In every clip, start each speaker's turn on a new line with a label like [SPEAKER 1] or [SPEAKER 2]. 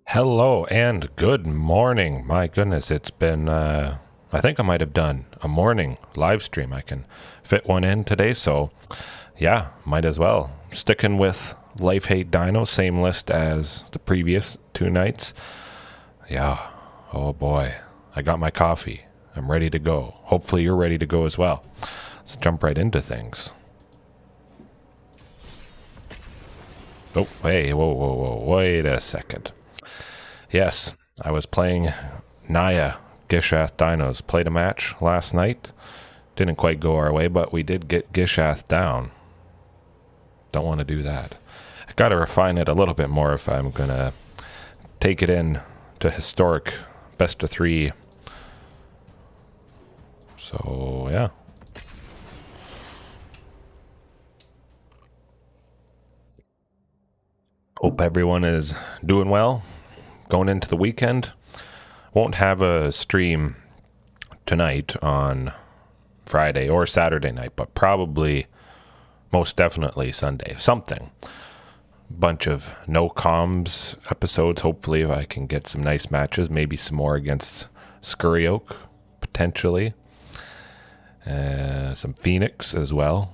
[SPEAKER 1] Hello and good morning. My goodness, it's been, I think I might have done a morning live stream. I can fit one in today, so yeah, might as well. Sticking with Life Hate Dino, same list as the previous two nights. Yeah, oh boy, I got my coffee. I'm ready to go. Hopefully you're ready to go as well. Let's jump right into things. Oh, hey, whoa, wait a second. Yes, I was playing Naya Gishath Dinos. Played a match last night. Didn't quite go our way, but we did get Gishath down. Don't want to do that. I got to refine it a little bit more if I'm going to take it in to historic best of 3. So, yeah. Hope everyone is doing well. Going into the weekend. Won't have a stream tonight on Friday or Saturday night, but probably, most definitely Sunday. Something. Bunch of no comms episodes. Hopefully if I can get some nice matches. Maybe some more against Scurry Oak, potentially. Some Phoenix as well.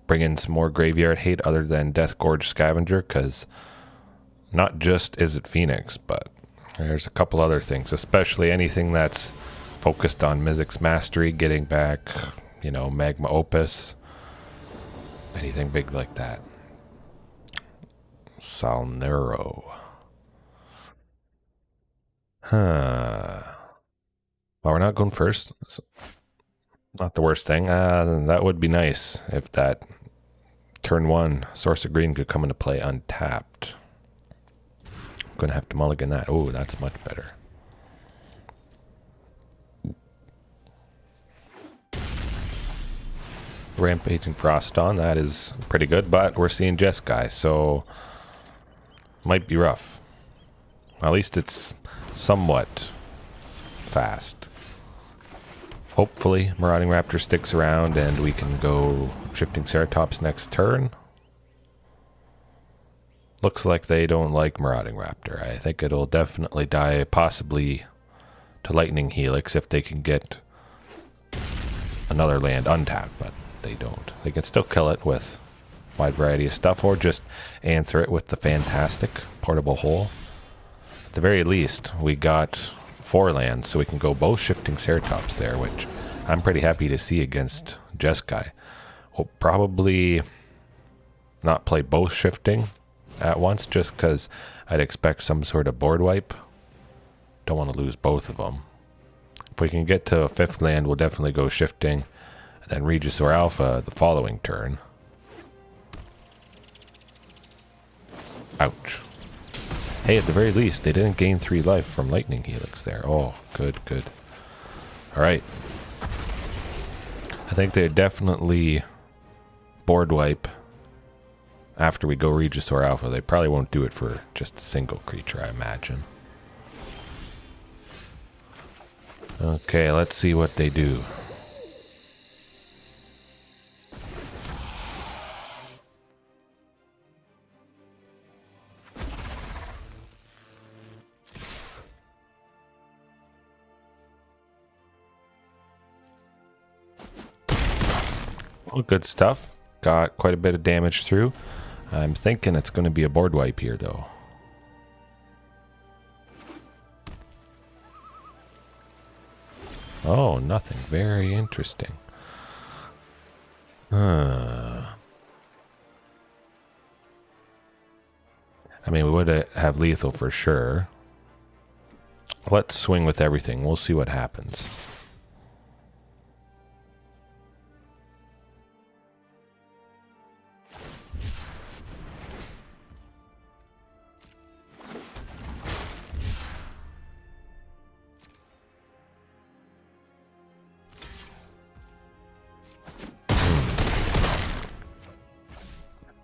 [SPEAKER 1] Bring in some more Graveyard Hate other than Death Gorge Scavenger, because not just is it Phoenix, but there's a couple other things, especially anything that's focused on Mizzix Mastery, getting back, you know, Magma Opus, anything big like that. Salnero. Huh. Well, we're not going first. It's not the worst thing. That would be nice if that turn 1 Source of Green could come into play untapped. I'm going to have to mulligan that. Oh, that's much better. Rampaging Ferocidon, that is pretty good, but we're seeing Jeskai, so might be rough. At least it's somewhat fast. Hopefully Marauding Raptor sticks around and we can go Shifting Ceratops next turn. Looks like they don't like Marauding Raptor. I think it'll definitely die, possibly to Lightning Helix if they can get another land untapped, but they don't. They can still kill it with a wide variety of stuff, or just answer it with the fantastic portable hole. At the very least, we got 4 lands, so we can go both Shifting Ceratops there, which I'm pretty happy to see against Jeskai. We'll probably not play both Shifting at once, just because I'd expect some sort of board wipe. Don't want to lose both of them. If we can get to a 5th land, we'll definitely go Shifting, and then Regisaur Alpha the following turn. Ouch. Hey, at the very least, they didn't gain 3 life from Lightning Helix there. Oh, good. Alright. I think they definitely board wipe after we go Regisaur Alpha. They probably won't do it for just a single creature, I imagine. Okay, let's see what they do. Well, good stuff. Got quite a bit of damage through. I'm thinking it's going to be a board wipe here, though. Oh, nothing. Very interesting. I mean, we would have lethal for sure. Let's swing with everything. We'll see what happens.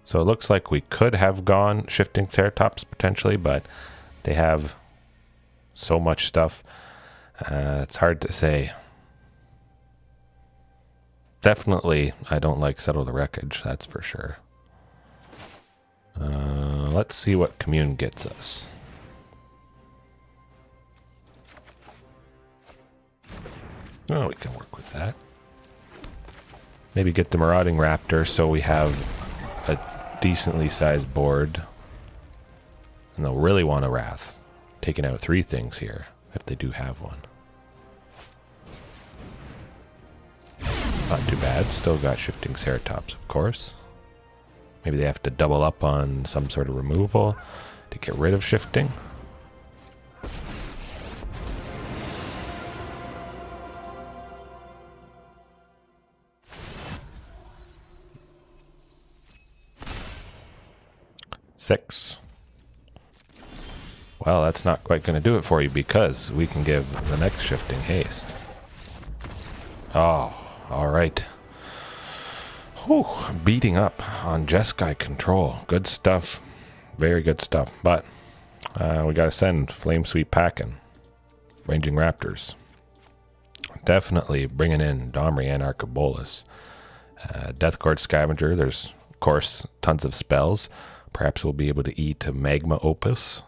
[SPEAKER 1] So it looks like we could have gone Shifting Ceratops potentially, but they have so much stuff. It's hard to say. Definitely, I don't like Settle the Wreckage, that's for sure. Let's see what Commune gets us. Oh, we can work with that. Maybe get the Marauding Raptor so we have a decently sized board. And they'll really want a Wrath. Taking out 3 things here, if they do have one. Not too bad. Still got Shifting Ceratops, of course. Maybe they have to double up on some sort of removal to get rid of Shifting. Six. Well, that's not quite going to do it for you because we can give the next Shifting haste. Oh, alright. Whew, beating up on Jeskai control. Good stuff. Very good stuff. But we got to send Flame Sweep packing. Ranging Raptors. Definitely bringing in Domri and Arcabolus. Deathguard Scavenger. There's, of course, tons of spells. Perhaps we'll be able to eat a Magma Opus.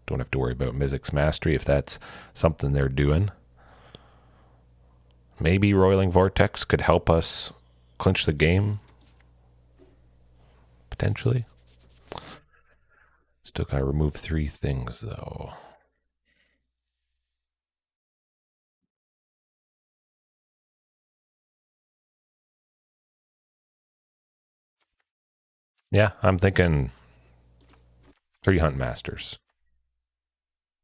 [SPEAKER 1] Don't have to worry about Mizzix's Mastery if that's something they're doing. Maybe Roiling Vortex could help us clinch the game. Potentially. Still gotta remove 3 things though. Yeah, I'm thinking 3 Huntmasters.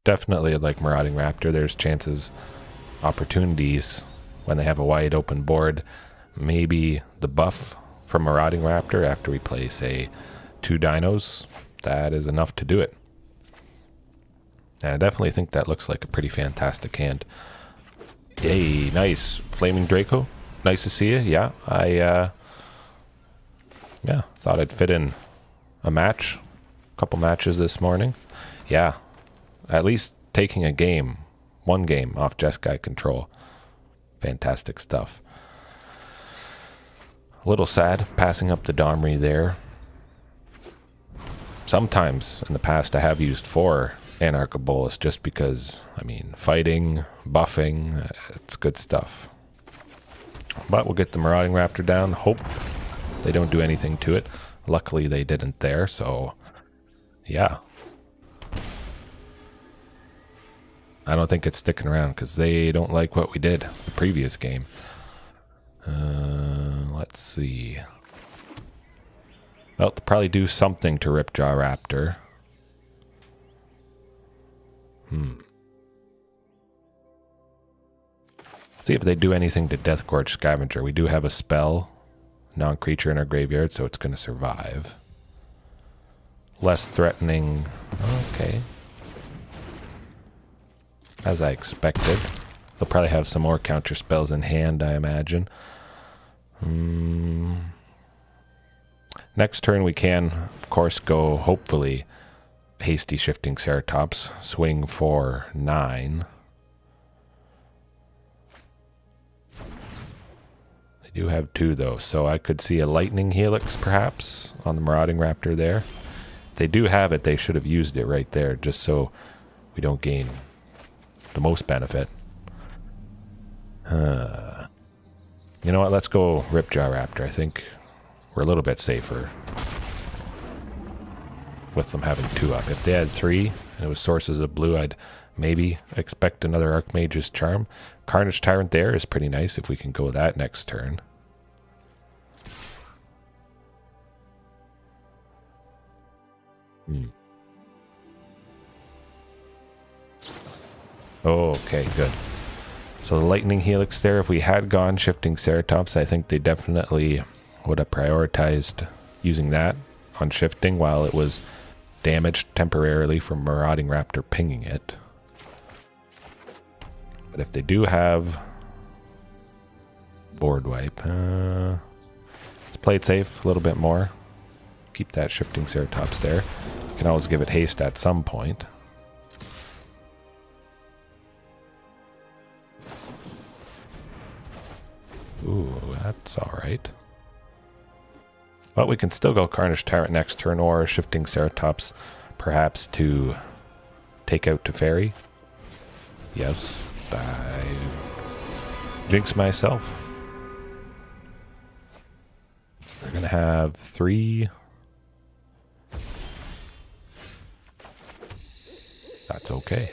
[SPEAKER 1] Definitely like Marauding Raptor, there's chances, opportunities when they have a wide open board. Maybe the buff from Marauding Raptor after we play, say, 2 dinos, that is enough to do it. And I definitely think that looks like a pretty fantastic hand. Yay, nice. Flaming Draco, nice to see you. Yeah, I thought I'd fit in a match, a couple matches this morning. Yeah, at least taking a game, 1 game off Jeskai control. Fantastic stuff. A little sad passing up the Domri there. Sometimes in the past I have used 4 Anarchabolus just because, I mean, fighting, buffing, it's good stuff. But we'll get the Marauding Raptor down. Hope they don't do anything to it. Luckily they didn't there, so yeah. I don't think it's sticking around because they don't like what we did the previous game. Let's see. Well, they'll probably do something to Ripjaw Raptor. See if they do anything to Deathgorge Scavenger. We do have a spell, non-creature in our graveyard, so it's going to survive. Less threatening. Okay. As I expected. They'll probably have some more counter spells in hand, I imagine. Next turn we can, of course, go, hopefully, hasty Shifting Ceratops. Swing for 9. They do have 2, though, so I could see a Lightning Helix, perhaps, on the Marauding Raptor there. If they do have it, they should have used it right there, just so we don't gain the most benefit. You know what? Let's go Ripjaw Raptor. I think we're a little bit safer with them having 2 up. If they had 3 and it was sources of blue, I'd maybe expect another Archmage's Charm. Carnage Tyrant there is pretty nice if we can go that next turn. Okay, good. So the Lightning Helix there, if we had gone Shifting Ceratops, I think they definitely would have prioritized using that on Shifting while it was damaged temporarily from Marauding Raptor pinging it. But if they do have board wipe, let's play it safe a little bit more. Keep that Shifting Ceratops there. You can always give it haste at some point. Ooh, that's alright. But we can still go Carnage Tyrant next turn or Shifting Ceratops perhaps to take out Teferi. Yes, jinx myself. We're going to have 3. That's okay.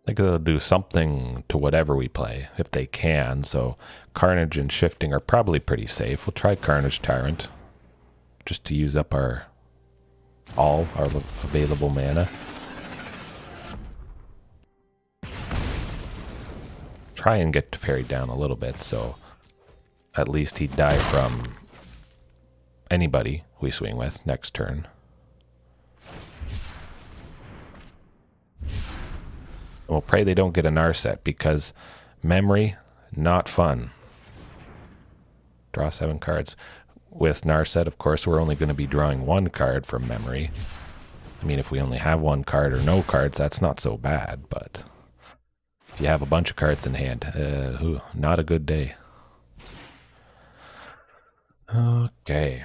[SPEAKER 1] I think they'll do something to whatever we play, if they can. So Carnage and Shifting are probably pretty safe. We'll try Carnage Tyrant, just to use up all our available mana. Try and get Fairy down a little bit, so at least he'd die from anybody we swing with next turn. We'll pray they don't get a Narset, because memory, not fun. Draw 7 cards. With Narset, of course, we're only going to be drawing 1 card from memory. I mean, if we only have 1 card or no cards, that's not so bad, but if you have a bunch of cards in hand, not a good day. Okay.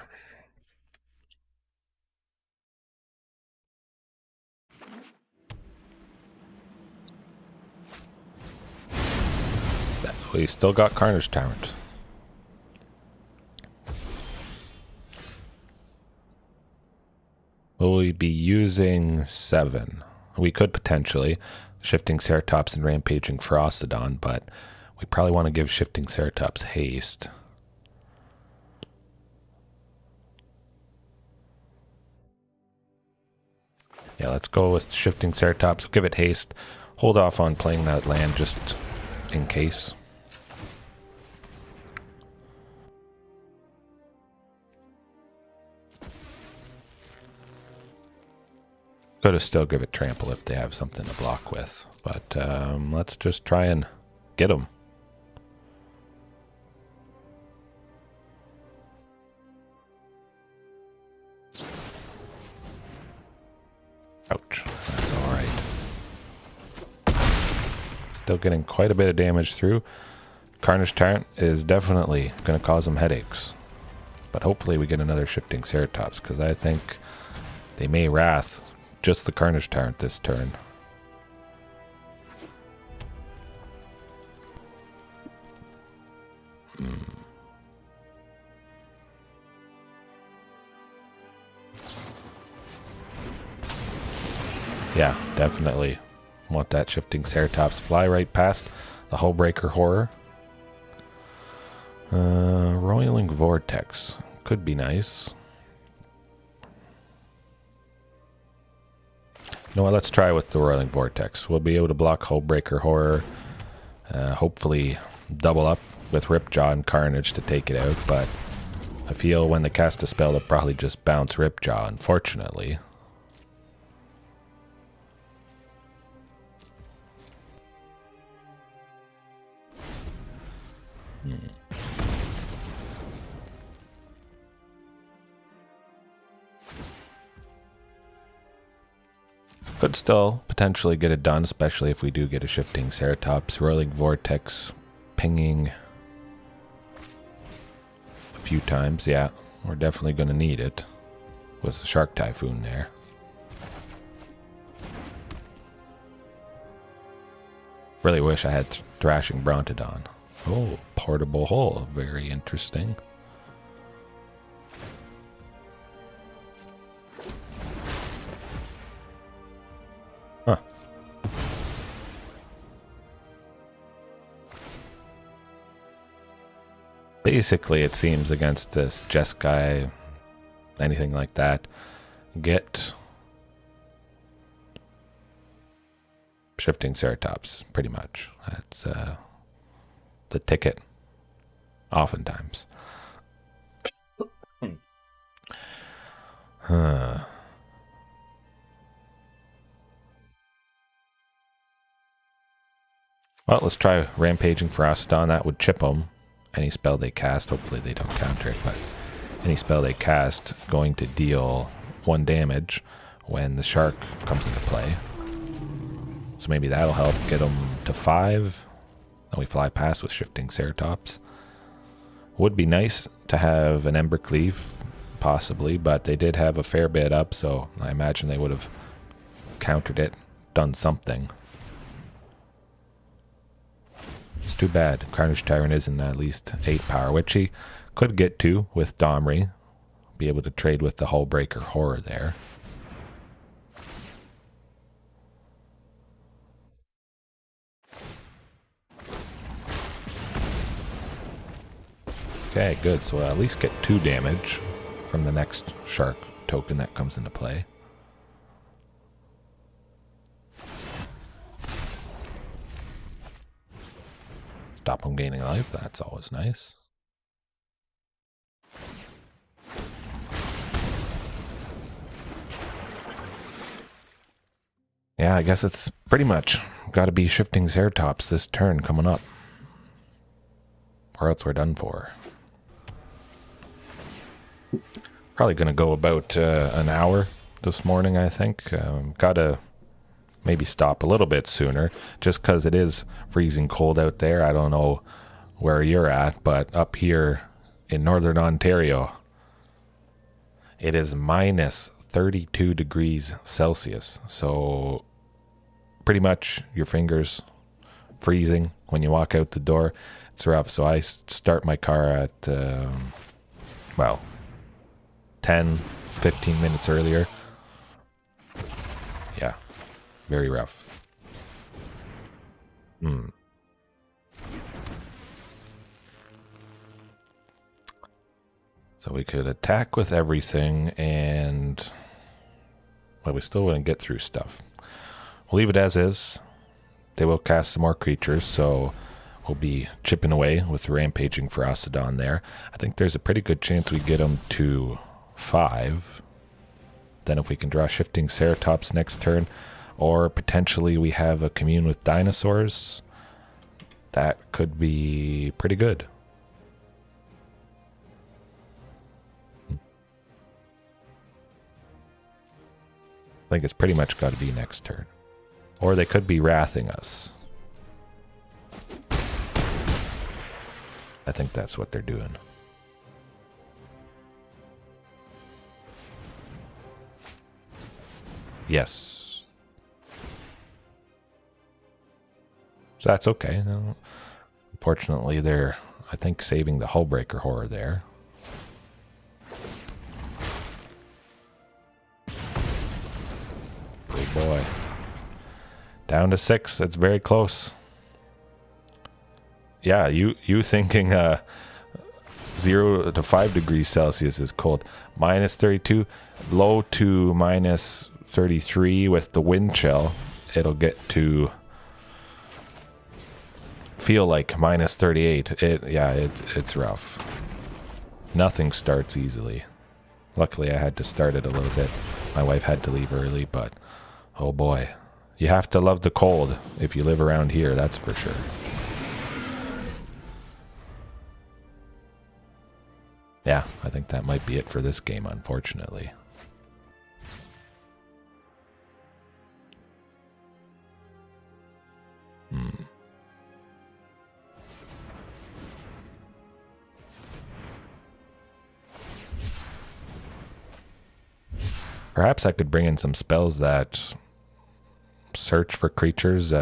[SPEAKER 1] We still got Carnage Tyrant. Will we be using 7? We could potentially. Shifting Ceratops and Rampaging Ferocidon, but we probably want to give Shifting Ceratops haste. Yeah, let's go with Shifting Ceratops. Give it haste. Hold off on playing that land just in case. Could have still give it trample if they have something to block with, but let's just try and get them. Ouch, that's all right. Still getting quite a bit of damage through. Carnage Tyrant is definitely going to cause them headaches, but hopefully we get another Shifting Ceratops, because I think they may Wrath just the Carnage Tyrant this turn. Yeah, definitely want that Shifting Ceratops. Fly right past the Hullbreaker Horror. Roiling Vortex could be nice. You know what, let's try with the Roiling Vortex. We'll be able to block Hullbreaker Horror. Hopefully double up with Ripjaw and Carnage to take it out, but I feel when they cast a spell they'll probably just bounce Ripjaw, unfortunately. Could still potentially get it done, especially if we do get a Shifting Ceratops. Roiling Vortex pinging a few times. Yeah, we're definitely going to need it with the Shark Typhoon there. Really wish I had Thrashing Brontodon. Oh, Portable Hull. Very interesting. Huh. Basically, it seems against this Jeskai, anything like that, get Shifting Ceratops, pretty much. That's the ticket, oftentimes. Well, let's try Rampaging Ferocidon. That would chip them. Any spell they cast, hopefully they don't counter it, but any spell they cast going to deal 1 damage when the shark comes into play. So maybe that'll help get them to 5. Then we fly past with Shifting Ceratops. Would be nice to have an Embercleave, possibly, but they did have a fair bit up, so I imagine they would have countered it, done something. It's too bad Carnage Tyrant isn't at least 8 power, which he could get to with Domri. Be able to trade with the Hullbreaker Horror there. Okay, good. So we'll at least get 2 damage from the next shark token that comes into play. Stop him gaining life, that's always nice. Yeah, I guess it's pretty much got to be Shifting Ceratops this turn coming up. Or else we're done for. Probably going to go about an hour this morning, I think. Gotta maybe stop a little bit sooner, just because it is freezing cold out there. I don't know where you're at, but up here in northern Ontario, it is minus 32 degrees Celsius. So pretty much your fingers freezing when you walk out the door. It's rough. So I start my car at, well, 10, 15 minutes earlier. Yeah, very rough. So we could attack with everything and, well, we still wouldn't get through stuff. We'll leave it as is. They will cast some more creatures, so we'll be chipping away with the Rampaging Ferocidon there. I think there's a pretty good chance we get them to 5. Then if we can draw Shifting Ceratops next turn, or potentially we have a Commune with Dinosaurs, that could be pretty good. I think it's pretty much got to be next turn. Or they could be wrathing us. I think that's what they're doing. Yes. So that's okay. Unfortunately, they're, I think, saving the Hullbreaker Horror there. Good boy. Down to 6. It's very close. Yeah, you thinking 0 to 5 degrees Celsius is cold. Minus 32, low to minus 33 with the wind chill. It'll get to feel like minus 38. It's rough. Nothing starts easily. Luckily, I had to start it a little bit. My wife had to leave early, but oh boy. You have to love the cold if you live around here, that's for sure. Yeah, I think that might be it for this game, unfortunately. Perhaps I could bring in some spells that search for creatures.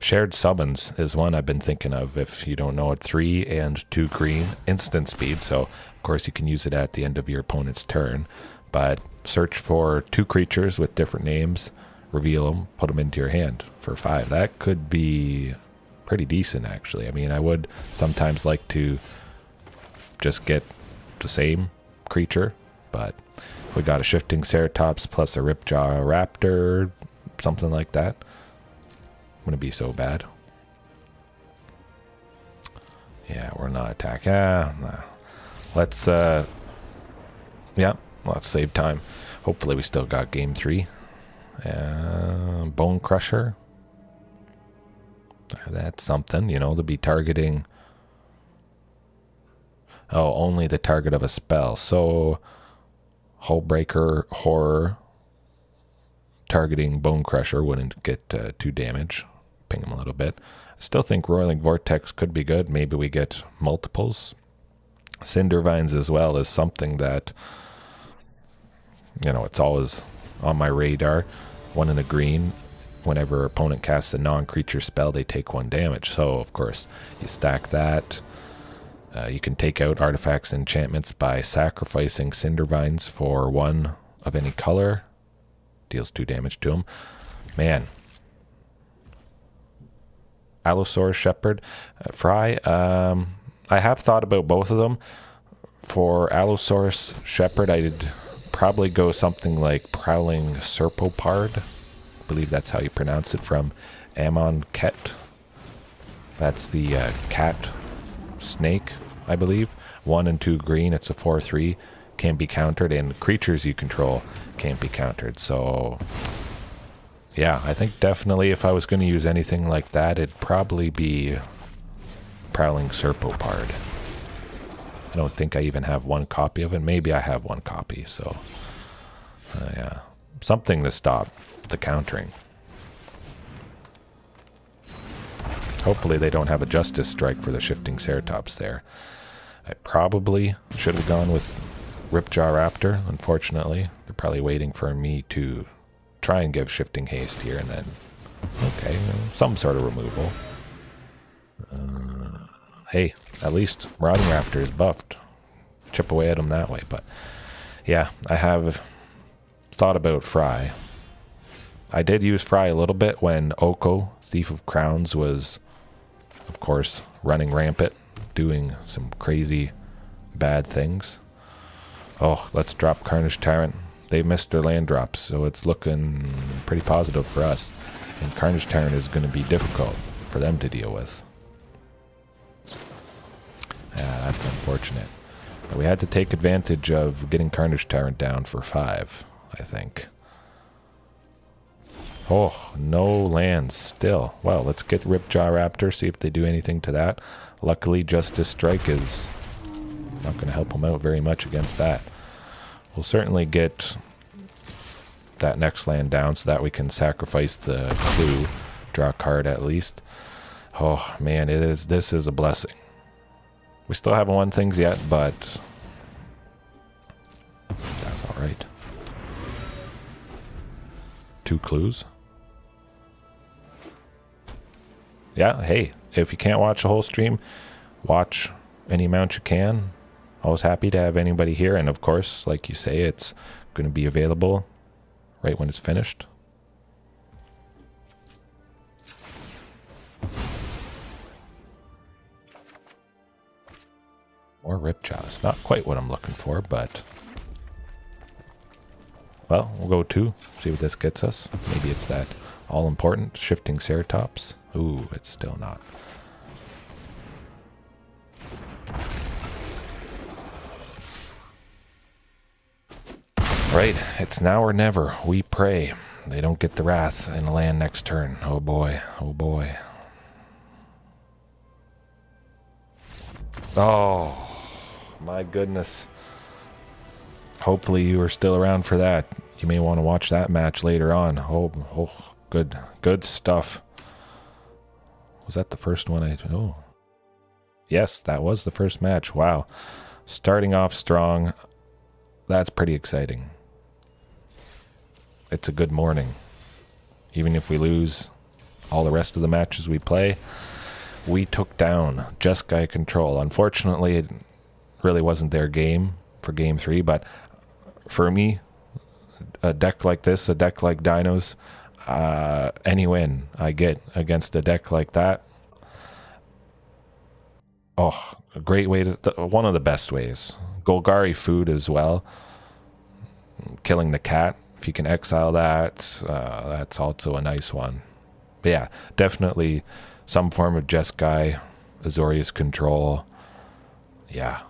[SPEAKER 1] Shared Summons is one I've been thinking of. If you don't know it, 3 and 2 green, instant speed. So, of course, you can use it at the end of your opponent's turn. But search for 2 creatures with different names, reveal them, put them into your hand for 5. That could be pretty decent, actually. I mean, I would sometimes like to just get the same creature, but if we got a Shifting Ceratops plus a Ripjaw Raptor, something like that, wouldn't be so bad. Yeah, we're not attacking. Nah. Let's save time. Hopefully we still got game 3. Bone Crusher. That's something, you know, to be targeting. Oh, only the target of a spell. So Hullbreaker Horror targeting Bone Crusher wouldn't get 2 damage. Ping him a little bit. I still think Roiling Vortex could be good. Maybe we get multiples. Cinder Vines as well is something that, you know, it's always on my radar. 1 and a green. Whenever opponent casts a non-creature spell, they take 1 damage. So, of course, you stack that. You can take out artifacts and enchantments by sacrificing Cinder Vines for 1 of any color. Deals 2 damage to them. Man. Allosaurus Shepherd. Fry. I have thought about both of them. For Allosaurus Shepherd, I'd probably go something like Prowling Serpopard. I believe that's how you pronounce it, from Amon Ket. That's the cat snake, I believe. 1 and 2 green, it's a 4/3. Can't be countered, and creatures you control can't be countered. So, yeah, I think definitely if I was going to use anything like that, it'd probably be Prowling Serpopard. I don't think I even have 1 copy of it. Maybe I have 1 copy, so yeah. Something to stop the countering. Hopefully they don't have a Justice Strike for the Shifting Ceratops there. I probably should have gone with Ripjaw Raptor. Unfortunately, they're probably waiting for me to try and give Shifting Haste here, and then, okay, some sort of removal. Hey, at least Marauding Raptor is buffed. Chip away at him that way. But yeah, I have thought about Fry. I did use Fry a little bit when Oko, Thief of Crowns, was, of course, running rampant, doing some crazy bad things. Oh, let's drop Carnage Tyrant. They missed their land drops, so it's looking pretty positive for us. And Carnage Tyrant is going to be difficult for them to deal with. Yeah, that's unfortunate. But we had to take advantage of getting Carnage Tyrant down for 5, I think. Oh, no lands still. Well, let's get Ripjaw Raptor, see if they do anything to that. Luckily, Justice Strike is not going to help them out very much against that. We'll certainly get that next land down so that we can sacrifice the clue. Draw a card at least. Oh, man, this is a blessing. We still haven't won things yet, but that's all right. 2 clues. Yeah, hey, if you can't watch the whole stream, watch any amount you can. Always happy to have anybody here, and of course, like you say, it's going to be available right when it's finished. More Ripjaws. Not quite what I'm looking for, but well, we'll go 2. See what this gets us. Maybe it's that all-important Shifting Ceratops. Ooh, it's still not. Right, it's now or never. We pray they don't get the Wrath in the land next turn. Oh boy, oh boy. Oh, my goodness. Hopefully you are still around for that. You may want to watch that match later on. Oh, good stuff. Was that the first one? Oh. Yes, that was the first match. Wow. Starting off strong. That's pretty exciting. It's a good morning. Even if we lose all the rest of the matches we play, we took down Jeskai Control. Unfortunately, it really wasn't their game for Game 3, but for me, a deck like this, a deck like Dinos, any win I get against a deck like that, oh, a great way to, one of the best ways. Golgari food as well. Killing the cat, if you can exile that, that's also a nice one. But yeah, definitely some form of Jeskai, Azorius Control. Yeah.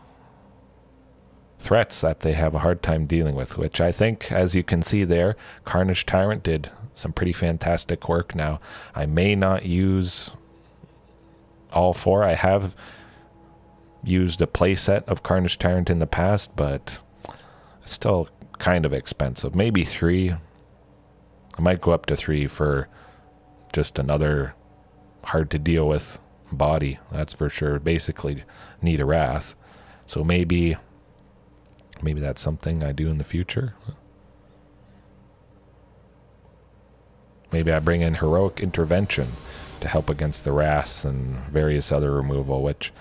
[SPEAKER 1] Threats that they have a hard time dealing with, which I think, as you can see there, Carnage Tyrant did some pretty fantastic work. Now, I may not use all 4. I have used a playset of Carnage Tyrant in the past, but it's still kind of expensive. Maybe 3. I might go up to 3 for just another hard to deal with body. That's for sure. Basically need a Wrath. So maybe that's something I do in the future. Maybe I bring in Heroic Intervention to help against the wraths and various other removal, which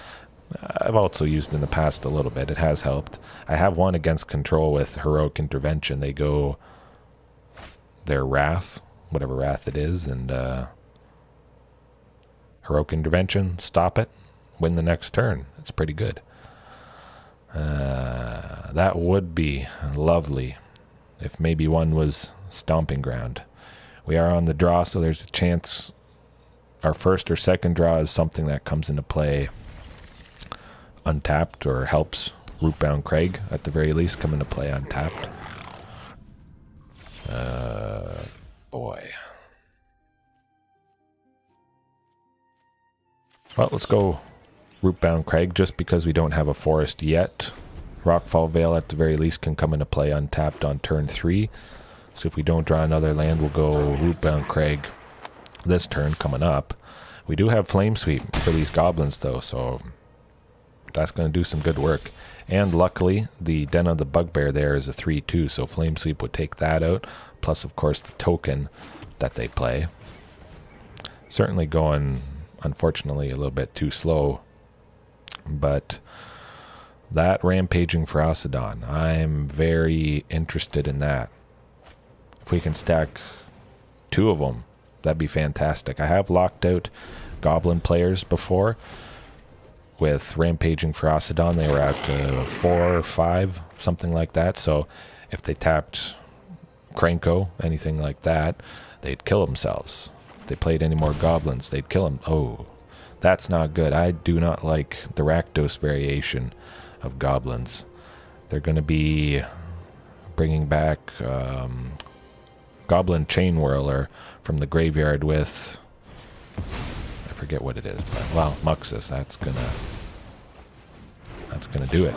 [SPEAKER 1] I've also used in the past a little bit. It has helped. I have one against control with Heroic Intervention. They go their wrath, whatever wrath it is, and Heroic Intervention, stop it, win the next turn. It's pretty good. That would be lovely if maybe one was Stomping Ground. We are on the draw, so there's a chance our first or second draw is something that comes into play untapped or helps Rootbound Craig at the very least come into play untapped. Boy. Well, let's go Rootbound Craig just because we don't have a forest yet. Rockfall Vale at the very least can come into play untapped on turn 3. So if we don't draw another land, we'll go Rootbound Craig this turn coming up. We do have Flame Sweep for these goblins though, so that's going to do some good work. And luckily, the Den of the Bugbear there is a 3/2, so Flame Sweep would take that out. Plus, of course, the token that they play. Certainly going, unfortunately, a little bit too slow. But that Rampaging Ferocidon, I'm very interested in that. If we can stack 2 of them, that'd be fantastic. I have locked out Goblin players before with Rampaging Ferocidon. They were at 4 or 5, something like that. So if they tapped Krenko, anything like that, they'd kill themselves. If they played any more Goblins, they'd kill them. Oh, that's not good. I do not like the Rakdos variation of Goblins. They're going to be bringing back Goblin Chain Whirler from the graveyard with, I forget what it is, but well, Muxus. That's gonna do it.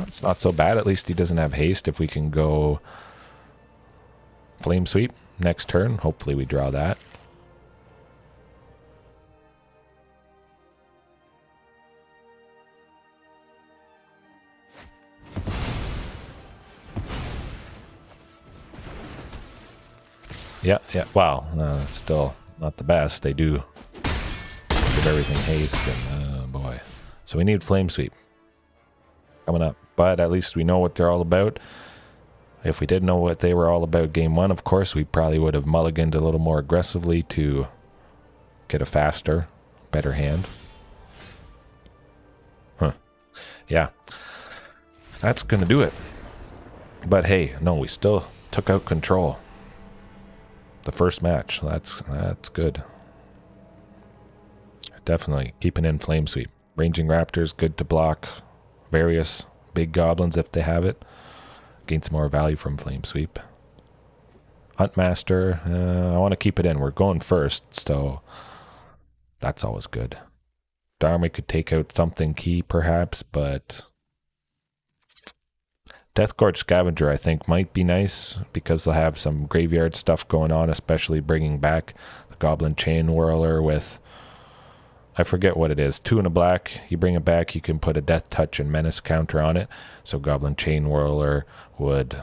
[SPEAKER 1] It's not so bad. At least he doesn't have haste. If we can go Flame Sweep next turn, hopefully we draw that. Yeah. Wow, it's still not the best. They do give everything haste, and oh boy. So we need Flame Sweep coming up. But at least we know what they're all about. If we didn't know what they were all about game 1, of course, we probably would have mulliganed a little more aggressively to get a faster, better hand. Yeah. That's going to do it. But hey, no, we still took out control. The first match, that's good. Definitely keeping in Flame Sweep. Ranging Raptors, good to block various big goblins if they have it. Gain some more value from Flame Sweep. Huntmaster, I want to keep it in. We're going first, so that's always good. Dharma could take out something key perhaps, but Deathgorge Scavenger, I think, might be nice because they'll have some graveyard stuff going on, especially bringing back the Goblin Chain Whirler with, I forget what it is, 2 and a black. You bring it back, you can put a Death Touch and Menace counter on it. So Goblin Chain Whirler would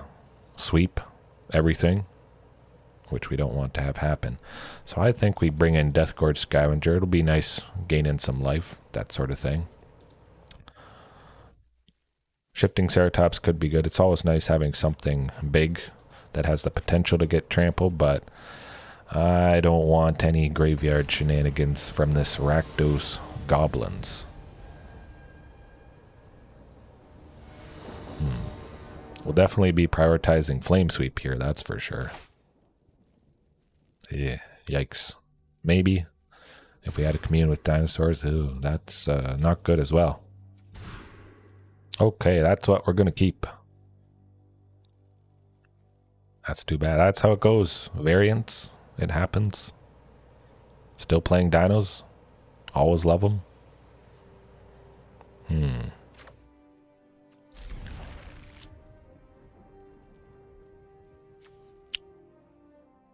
[SPEAKER 1] sweep everything, which we don't want to have happen. So I think we bring in Deathgorge Scavenger. It'll be nice gaining some life, that sort of thing. Shifting Ceratops could be good. It's always nice having something big that has the potential to get trampled, but I don't want any graveyard shenanigans from this Rakdos Goblins. We'll definitely be prioritizing Flame Sweep here, that's for sure. Yeah, yikes. Maybe if we had a Commune with Dinosaurs, ooh, that's not good as well. Okay, that's what we're going to keep. That's too bad. That's how it goes. Variants. It happens. Still playing dinos. Always love them.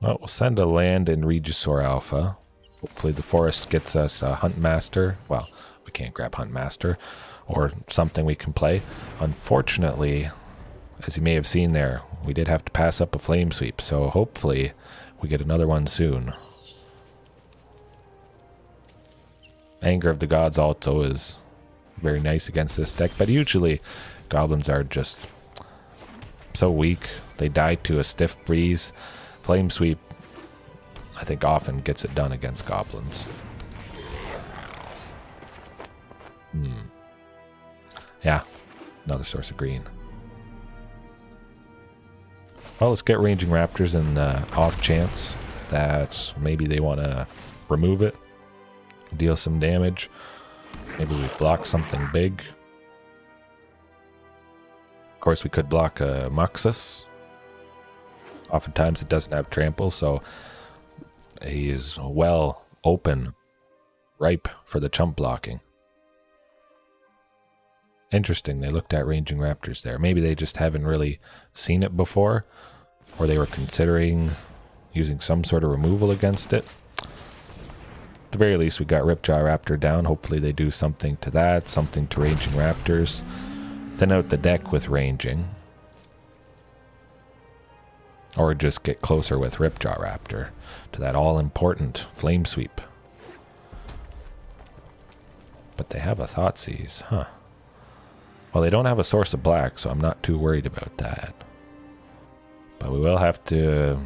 [SPEAKER 1] Well, we'll send a land in Regisaur Alpha. Hopefully the forest gets us a Huntmaster. Well, we can't grab Huntmaster or something we can play. Unfortunately, as you may have seen there, we did have to pass up a Flame Sweep, so hopefully we get another one soon. Anger of the Gods also is very nice against this deck, but usually goblins are just so weak. They die to a stiff breeze. Flame Sweep, I think, often gets it done against goblins. Yeah, another source of green. Well, let's get Ranging Raptors in the off chance that maybe they want to remove it, deal some damage. Maybe we block something big. Of course, we could block a Muxus. Oftentimes it doesn't have trample, so he is well open, ripe for the chump blocking. Interesting, they looked at Ranging Raptors there. Maybe they just haven't really seen it before, or they were considering using some sort of removal against it. At the very least, we got Ripjaw Raptor down. Hopefully they do something to that, something to Ranging Raptors. Thin out the deck with Ranging. Or just get closer with Ripjaw Raptor to that all-important Flame Sweep. But they have a Thoughtseize, huh? Well, they don't have a Source of Black, so I'm not too worried about that. But we will have to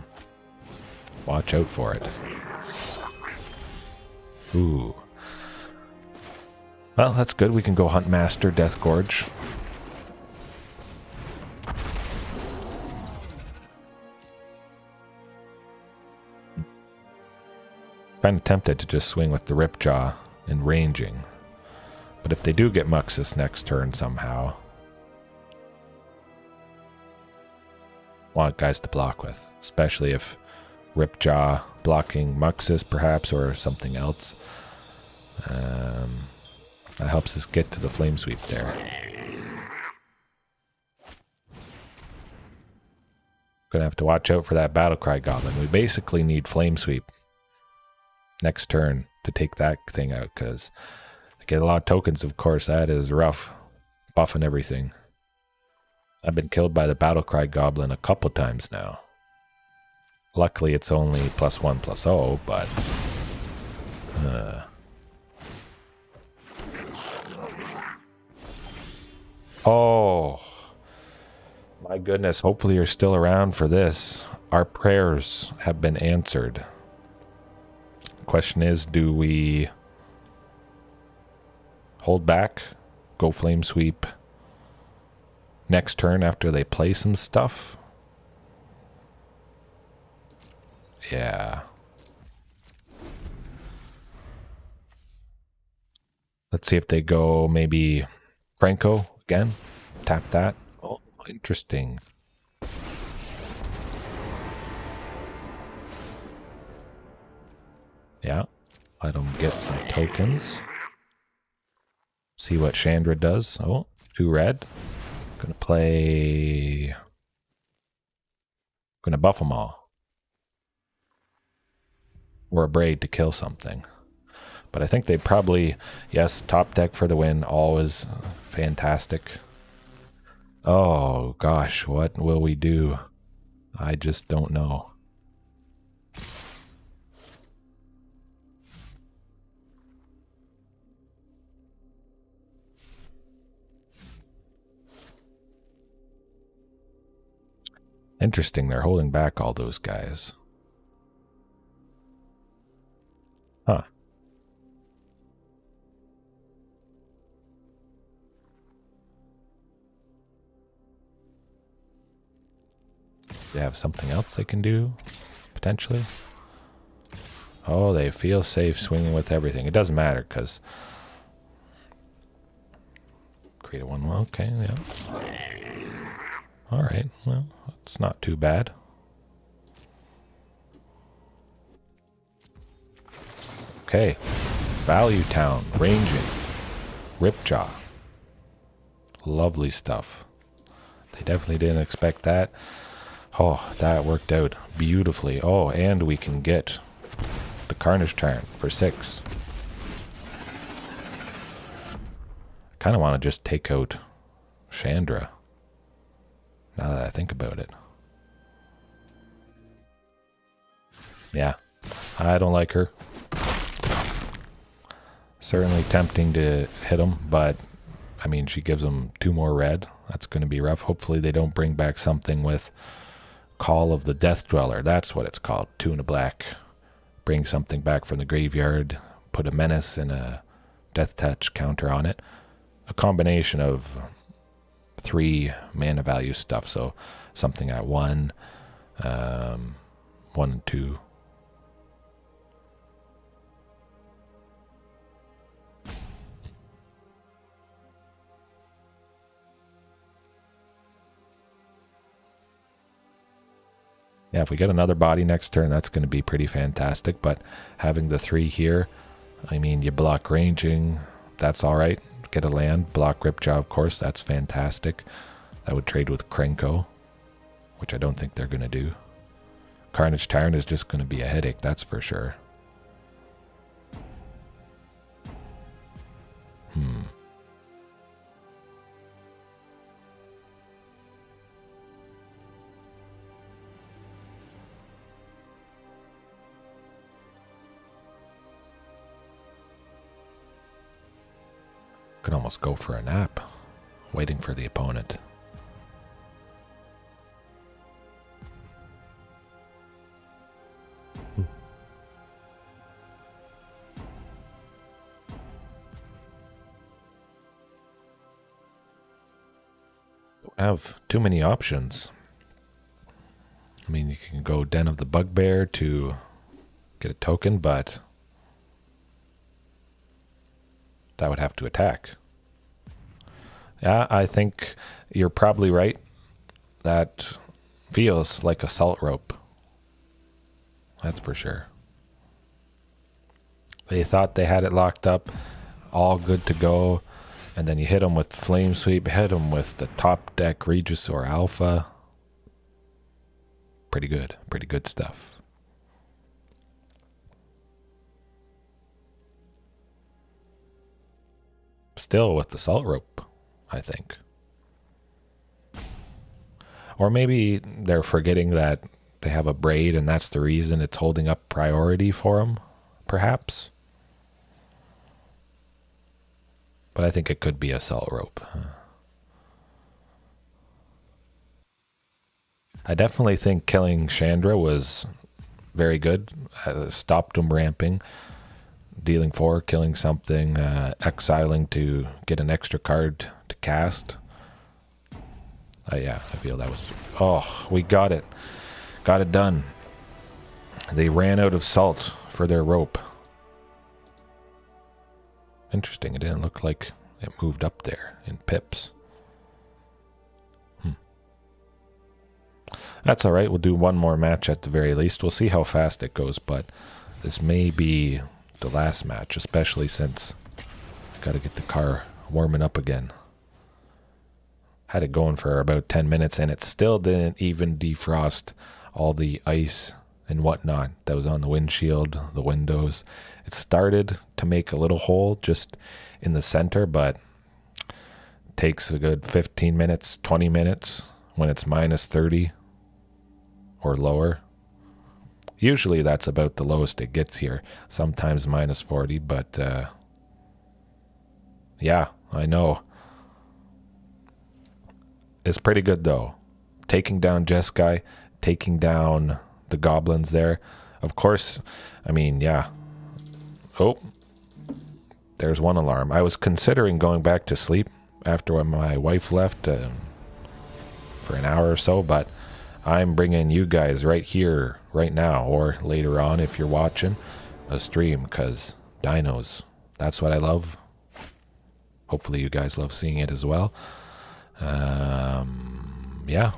[SPEAKER 1] watch out for it. Ooh. Well, that's good. We can go Huntmaster, Death Gorge. Kind of tempted to just swing with the Ripjaw and Ranging. But if they do get Muxus next turn somehow, want guys to block with, especially if Ripjaw blocking Muxus perhaps or something else. That helps us get to the Flame Sweep there. Gonna have to watch out for that Battlecry Goblin. We basically need Flame Sweep next turn to take that thing out, because I get a lot of tokens, of course. That is rough. Buffing everything. I've been killed by the Battlecry Goblin a couple times now. Luckily it's only +1/+0, but oh my goodness, hopefully you're still around for this. Our prayers have been answered. Question is, do we hold back, go Flame Sweep next turn after they play some stuff? Yeah. Let's see if they go maybe Franco again. Tap that. Oh, interesting. Yeah, let them get some tokens. See what Chandra does. Oh, 2 red. Gonna play... Gonna buff them all. We're a braid to kill something. But I think they probably... Yes, top deck for the win. Always fantastic. Oh, gosh, what will we do? I just don't know. Interesting, they're holding back all those guys. Huh. They have something else they can do, potentially. Oh, they feel safe swinging with everything. It doesn't matter, because... Create a 1-1, okay, yeah. Alright, well, it's not too bad. Okay. Value Town, Ranging, Ripjaw. Lovely stuff. They definitely didn't expect that. Oh, that worked out beautifully. Oh, and we can get the Carnage Tyrant for 6. Kind of want to just take out Chandra, now that I think about it. Yeah, I don't like her. Certainly tempting to hit him, but I mean, she gives him 2 more red. That's going to be rough. Hopefully they don't bring back something with Call of the Death Dweller. That's what it's called. 2 and a black. Bring something back from the graveyard. Put a menace and a death touch counter on it. A combination of 3 mana value stuff. So something at 1, 1 and 2. Yeah, if we get another body next turn, that's going to be pretty fantastic. But having the 3 here, I mean, you block ranging, that's all right. Get a land, block Ripjaw, of course, that's fantastic. I would trade with Krenko, which I don't think they're going to do. Carnage Tyrant is just going to be a headache, that's for sure. Could almost go for a nap, waiting for the opponent. Don't have too many options. I mean, you can go Den of the Bugbear to get a token, but that would have to attack. Yeah, I think you're probably right. That feels like Assault Rope. That's for sure. They thought they had it locked up, all good to go, and then you hit them with Flame Sweep, hit them with the top deck Regisaur Alpha. Pretty good stuff. Still with the Salt Rope, I think. Or maybe they're forgetting that they have a braid and that's the reason it's holding up priority for them, perhaps. But I think it could be a Salt Rope. I definitely think killing Chandra was very good. Stopped him ramping. Dealing 4, killing something, exiling to get an extra card to cast. Yeah, I feel that was... Oh, we got it. Got it done. They ran out of salt for their rope. Interesting, it didn't look like it moved up there in pips. That's alright, we'll do one more match at the very least. We'll see how fast it goes, but this may be the last match, especially since got to get the car warming up again. Had it going for about 10 minutes and it still didn't even defrost all the ice and whatnot that was on the windshield, the windows. It started to make a little hole just in the center, but takes a good 15 minutes, 20 minutes when it's minus 30 or lower. Usually that's about the lowest it gets here. Sometimes minus 40, but yeah, I know. It's pretty good though. Taking down Jeskai, taking down the goblins there. Of course, I mean, yeah. Oh, there's one alarm. I was considering going back to sleep after when my wife left for an hour or so, but I'm bringing you guys right here, right now, or later on if you're watching a stream, because dinos, that's what I love. Hopefully you guys love seeing it as well. Yeah.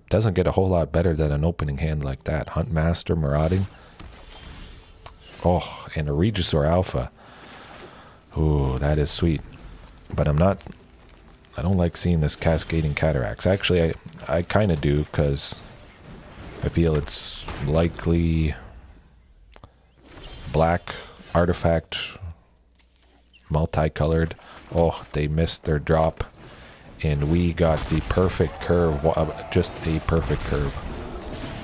[SPEAKER 1] Doesn't get a whole lot better than an opening hand like that. Huntmaster, Marauding. Oh, and a Regisaur Alpha. Ooh, that is sweet. But I don't like seeing this Cascading Cataracts. Actually, I kind of do, because I feel it's likely black artifact, multicolored. Oh, they missed their drop. And we got the perfect curve, just a perfect curve.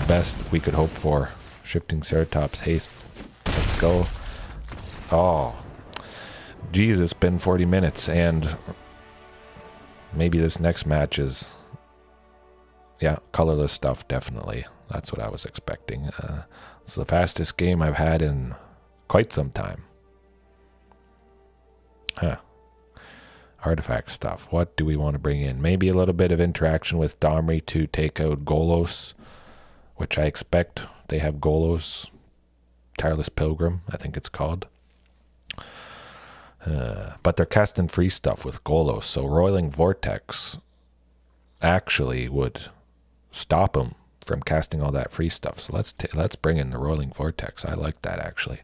[SPEAKER 1] Best we could hope for. Shifting Ceratops, haste. Let's go. Oh, geez, it's been 40 minutes, and maybe this next match is, yeah, colorless stuff, definitely. That's what I was expecting. It's the fastest game I've had in quite some time. Huh. Artifact stuff. What do we want to bring in? Maybe a little bit of interaction with Domri to take out Golos, which I expect they have Golos. Tireless Pilgrim, I think it's called. But they're casting free stuff with Golos, so Roiling Vortex actually would stop them from casting all that free stuff. So let's bring in the Roiling Vortex. I like that, actually.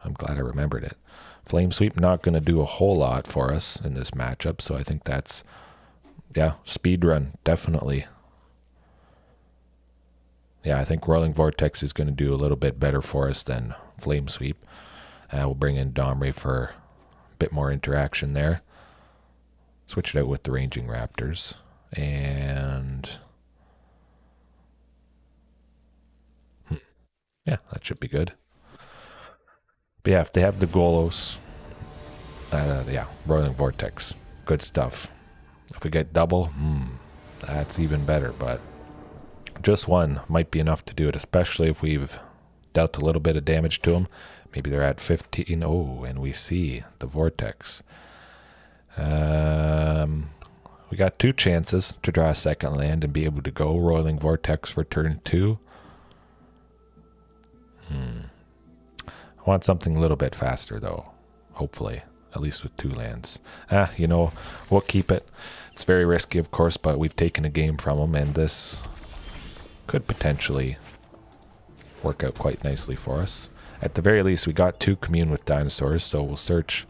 [SPEAKER 1] I'm glad I remembered it. Flame Sweep not going to do a whole lot for us in this matchup, so I think that's, yeah, speed run, definitely. Yeah, I think Roiling Vortex is going to do a little bit better for us than Flame Sweep. We'll bring in Domri for a bit more interaction there. Switch it out with the Ranging Raptors. And yeah, that should be good. But yeah, if they have the Golos, yeah, Roiling Vortex, good stuff. If we get double, that's even better, but just one might be enough to do it, especially if we've dealt a little bit of damage to them. Maybe they're at 15. Oh, and we see the Vortex. We got 2 chances to draw a second land and be able to go Roiling Vortex for turn 2. I want something a little bit faster, though. Hopefully, at least with 2 lands. You know, we'll keep it. It's very risky, of course, but we've taken a game from them, and this could potentially work out quite nicely for us. At the very least, we got 2 Commune with Dinosaurs, so we'll search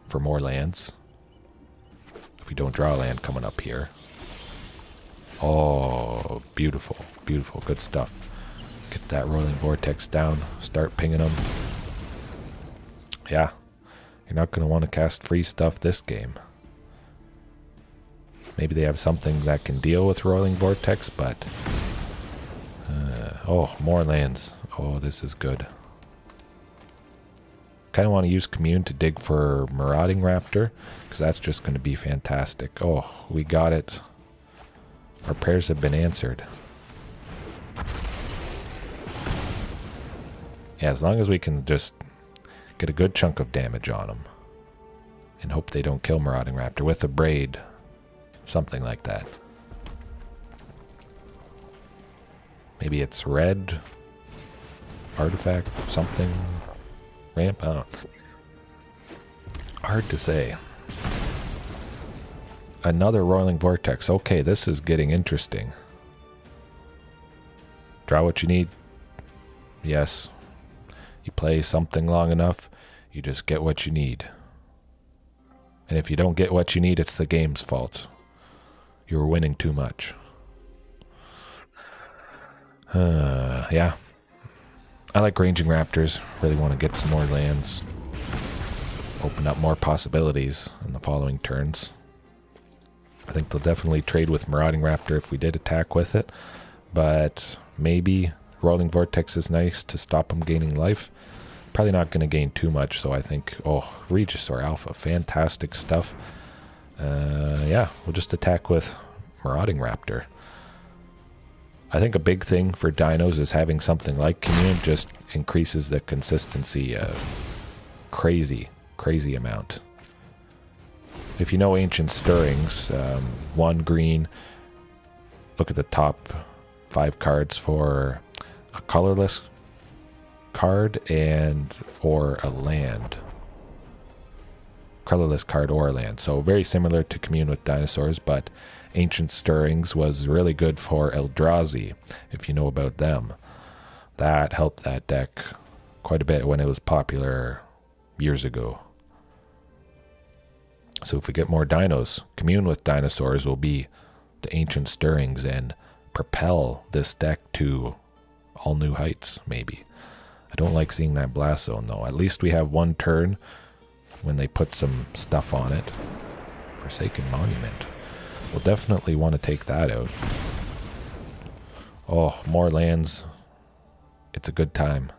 [SPEAKER 1] for more lands if we don't draw a land coming up here. Oh, beautiful, beautiful, good stuff. Get that Roiling Vortex down, start pinging them. Yeah, you're not going to want to cast free stuff this game. Maybe they have something that can deal with Roiling Vortex, but oh, more lands. Oh, this is good. Kind of want to use Commune to dig for Marauding Raptor, because that's just going to be fantastic. Oh, we got it. Our prayers have been answered. Yeah, as long as we can just get a good chunk of damage on them and hope they don't kill Marauding Raptor with a braid, something like that. Maybe it's red artifact, something, ramp, I don't know. Hard to say. Another Roiling Vortex. Okay, this is getting interesting. Draw what you need. Yes. You play something long enough, you just get what you need. And if you don't get what you need, it's the game's fault. You're winning too much. Yeah. I like Ranging Raptors. Really want to get some more lands. Open up more possibilities in the following turns. I think they'll definitely trade with Marauding Raptor if we did attack with it. But maybe Roiling Vortex is nice to stop them gaining life. Probably not going to gain too much, so I think, oh, Regisaur Alpha, fantastic stuff. Yeah, we'll just attack with Marauding Raptor. I think a big thing for dinos is having something like Commune just increases the consistency crazy amount. If you know Ancient Stirrings, 1 green, look at the top 5 cards for a colorless card and or a land. Colorless card or a land. So very similar to Commune with Dinosaurs, but Ancient Stirrings was really good for Eldrazi, if you know about them. That helped that deck quite a bit when it was popular years ago. So if we get more dinos, Commune with Dinosaurs will be the Ancient Stirrings and propel this deck to all new heights, maybe. I don't like seeing that blast zone though. At least we have one turn when they put some stuff on it. Forsaken Monument. We'll definitely want to take that out. Oh, more lands. It's a good time.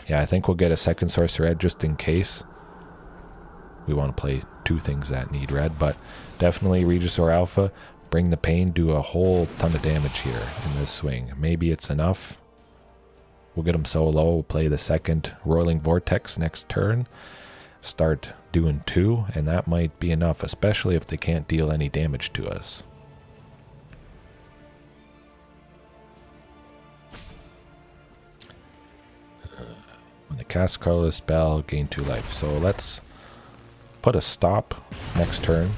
[SPEAKER 1] Yeah, I think we'll get a second source red just in case. We want to play two things that need red, but definitely Regisaur Alpha, bring the pain, do a whole ton of damage here in this swing. Maybe it's enough. We'll get them so low, we'll play the second Roiling Vortex next turn. Start doing 2, and that might be enough, especially if they can't deal any damage to us. When they cast colorless spell, gain 2 life. So let's put a stop next turn,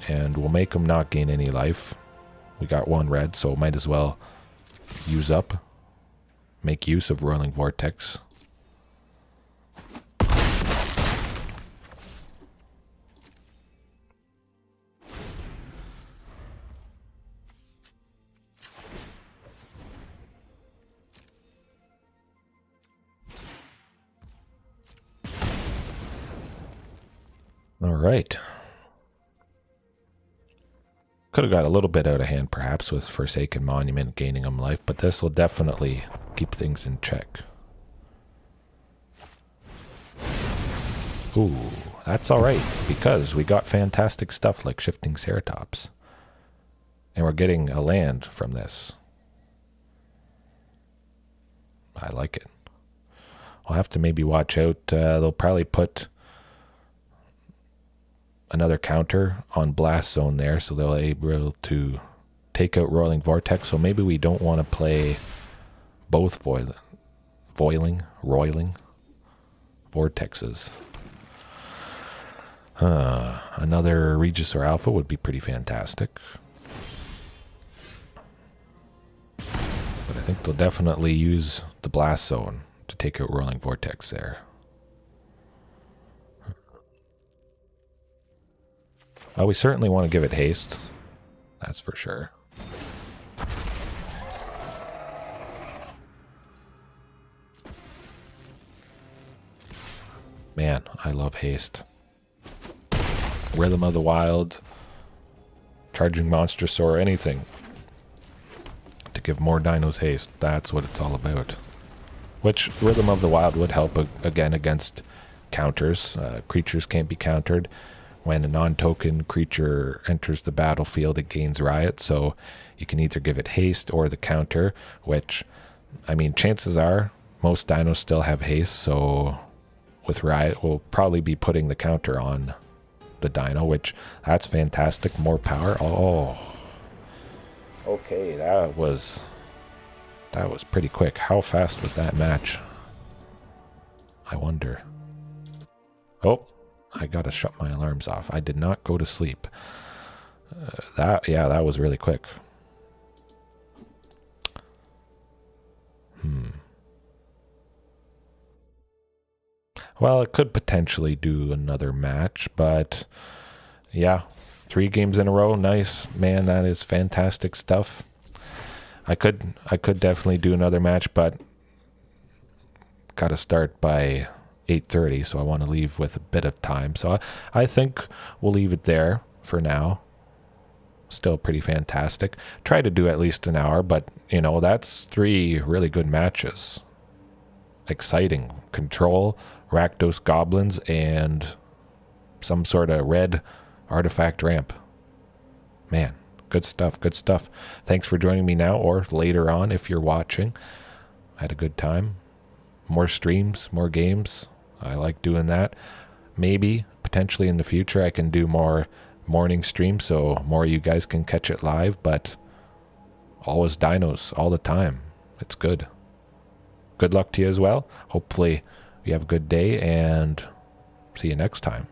[SPEAKER 1] and we'll make them not gain any life. We got 1 red, so might as well use up, make use of Roiling Vortex. All right. Could have got a little bit out of hand, perhaps, with Forsaken Monument gaining him life, but this will definitely keep things in check. Ooh, that's all right, because we got fantastic stuff like Shifting Ceratops. And we're getting a land from this. I like it. I'll have to maybe watch out. They'll probably put another counter on Blast Zone there, so they'll be able to take out Roiling Vortex. So maybe we don't want to play both roiling Vortexes. Another Regisaur Alpha would be pretty fantastic. But I think they'll definitely use the Blast Zone to take out Roiling Vortex there. We certainly want to give it haste. That's for sure. Man, I love haste. Rhythm of the Wild, Charging Monstrosaur, anything to give more dinos haste. That's what it's all about. Which Rhythm of the Wild would help again against counters. Creatures can't be countered. When a non-token creature enters the battlefield, it gains Riot, so you can either give it haste or the counter, which, I mean, chances are most dinos still have haste, so with Riot, we'll probably be putting the counter on the dino, which, that's fantastic. More power. Oh. Okay, that was pretty quick. How fast was that match? I wonder. Oh. I gotta shut my alarms off. I did not go to sleep. That was really quick. Well, it could potentially do another match, but yeah, 3 games in a row. Nice, man. That is fantastic stuff. I could definitely do another match, but gotta start by 8:30, so I want to leave with a bit of time. So I think we'll leave it there for now. Still pretty fantastic. Try to do at least an hour, but, you know, that's 3 really good matches. Exciting. Control, Rakdos Goblins, and some sort of red artifact ramp. Man, good stuff, good stuff. Thanks for joining me now, or later on if you're watching. I had a good time. More streams, more games. I like doing that. Maybe, potentially in the future, I can do more morning streams so more of you guys can catch it live, but always dinos all the time. It's good. Good luck to you as well. Hopefully you have a good day, and see you next time.